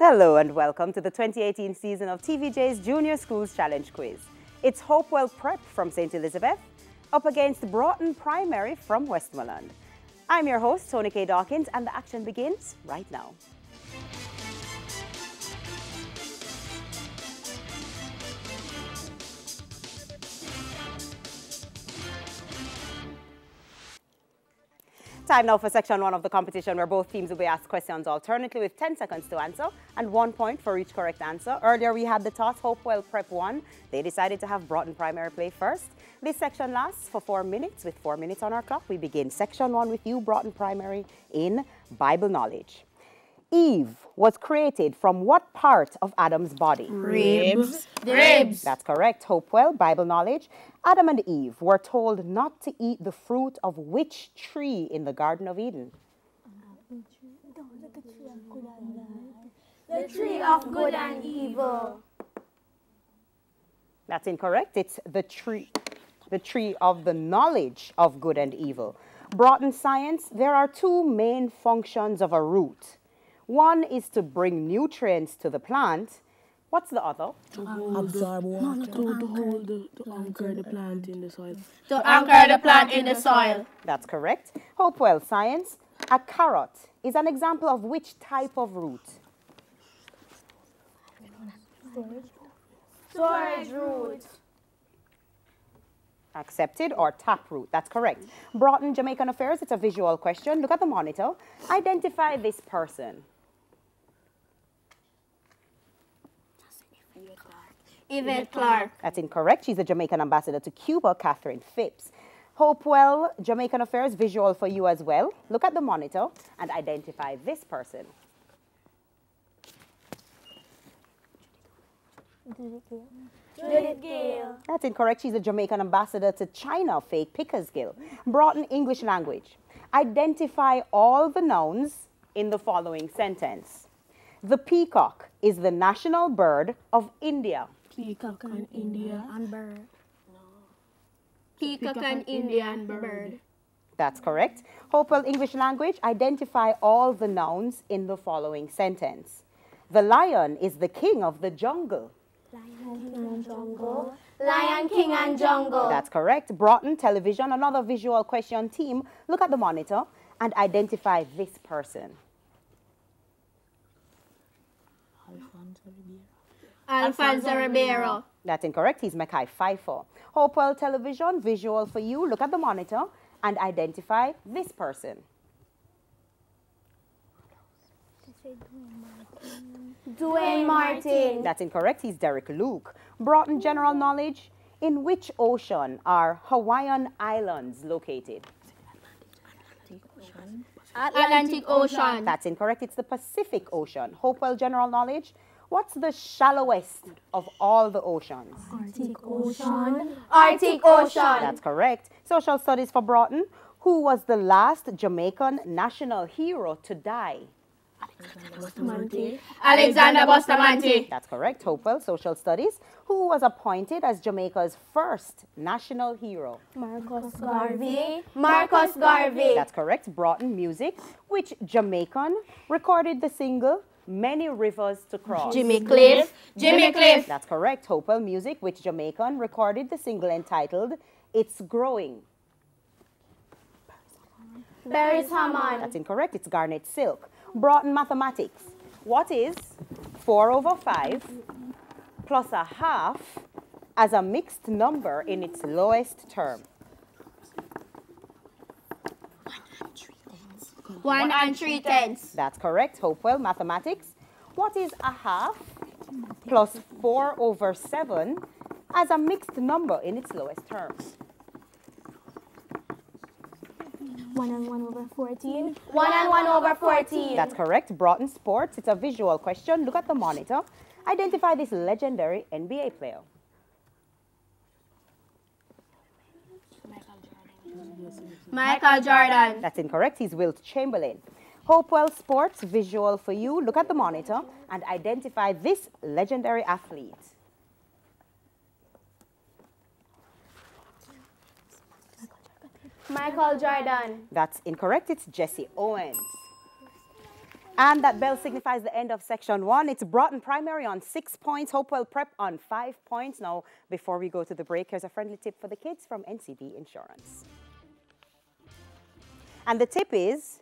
Hello and welcome to the 2018 season of TVJ's Junior Schools Challenge Quiz. It's Hopewell Prep from St. Elizabeth up against Broughton Primary from Westmoreland. I'm your host, Tony K. Dawkins, and the action begins right now. Time now for section 1 of the competition, where both teams will be asked questions alternately with 10 seconds to answer and 1 point for each correct answer. Earlier we had the toss. Hopewell Prep won. They decided to have Broughton Primary play first. This section lasts for 4 minutes. With 4 minutes on our clock, we begin section 1 with you, Broughton Primary, in Bible knowledge. Eve was created from what part of Adam's body? Ribs. Ribs. That's correct. Hopewell, Bible knowledge. Adam and Eve were told not to eat the fruit of which tree in the Garden of Eden? The tree of good and evil. That's incorrect. It's the tree of the knowledge of good and evil. Broughton science, there are two main functions of a root. One is to bring nutrients to the plant. What's the other? To absorb water. To anchor the plant in the soil. To anchor the plant in the soil. That's correct. Hopewell science, a carrot is an example of which type of root? Storage root. Accepted, or taproot. That's correct. Broughton Jamaican affairs, it's a visual question. Look at the monitor. Identify this person. Yvette Clark. That's incorrect. She's the Jamaican ambassador to Cuba, Catherine Phipps. Hopewell Jamaican affairs, visual for you as well. Look at the monitor and identify this person. Judith Gale. That's incorrect. She's a Jamaican ambassador to China, Faith Pickersgill. Broughton English language. Identify all the nouns in the following sentence. The peacock is the national bird of India. Peacock and India and bird. Peacock and Indian bird. That's correct. Hopewell English language. Identify all the nouns in the following sentence. The lion is the king of the jungle. Lion, king and jungle. Lion, king and jungle. That's correct. Broughton television, another visual question team. Look at the monitor and identify this person. Alfonso Ribeiro. That's incorrect. He's Mackay Pfeiffer. Hopewell television, visual for you. Look at the monitor and identify this person. Dwayne Martin. That's incorrect. He's Derek Luke. Broughton general knowledge. In which ocean are Hawaiian Islands located? Atlantic Ocean. That's incorrect. It's the Pacific Ocean. Hopewell general knowledge. What's the shallowest of all the oceans? Arctic Ocean. Arctic Ocean. That's correct. Social studies for Broughton. Who was the last Jamaican national hero to die? Alexander Bustamante. That's correct. Hopewell social studies. Who was appointed as Jamaica's first national hero? Marcus Garvey. Marcus Garvey. That's correct. Broughton music. Which Jamaican recorded the single Many Rivers to Cross? Jimmy Cliff. Jimmy Cliff. That's correct. Hopewell music. Which Jamaican recorded the single entitled It's Growing? Barry's Hammond. That's incorrect. It's Garnet Silk. Broughton mathematics. What is 4 over 5 plus a half as a mixed number in its lowest term? 1 3/10. That's correct. Hopewell mathematics. What is a half plus 4 over 7 as a mixed number in its lowest term? 1 and 1 over 14. 1 and 1 over 14. That's correct. Broughton sports. It's a visual question. Look at the monitor. Identify this legendary NBA player. Michael Jordan. That's incorrect. He's Wilt Chamberlain. Hopewell sports, visual for you. Look at the monitor and identify this legendary athlete. Michael Jordan. That's incorrect. It's Jesse Owens. And that bell signifies the end of section 1. It's Broughton Primary on 6 points, Hopewell Prep on 5 points. Now, before we go to the break, here's a friendly tip for the kids from NCB Insurance. And the tip is,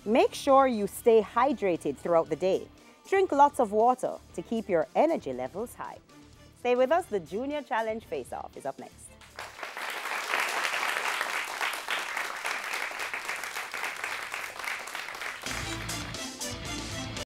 make sure you stay hydrated throughout the day. Drink lots of water to keep your energy levels high. Stay with us. The Junior Challenge Face-Off is up next.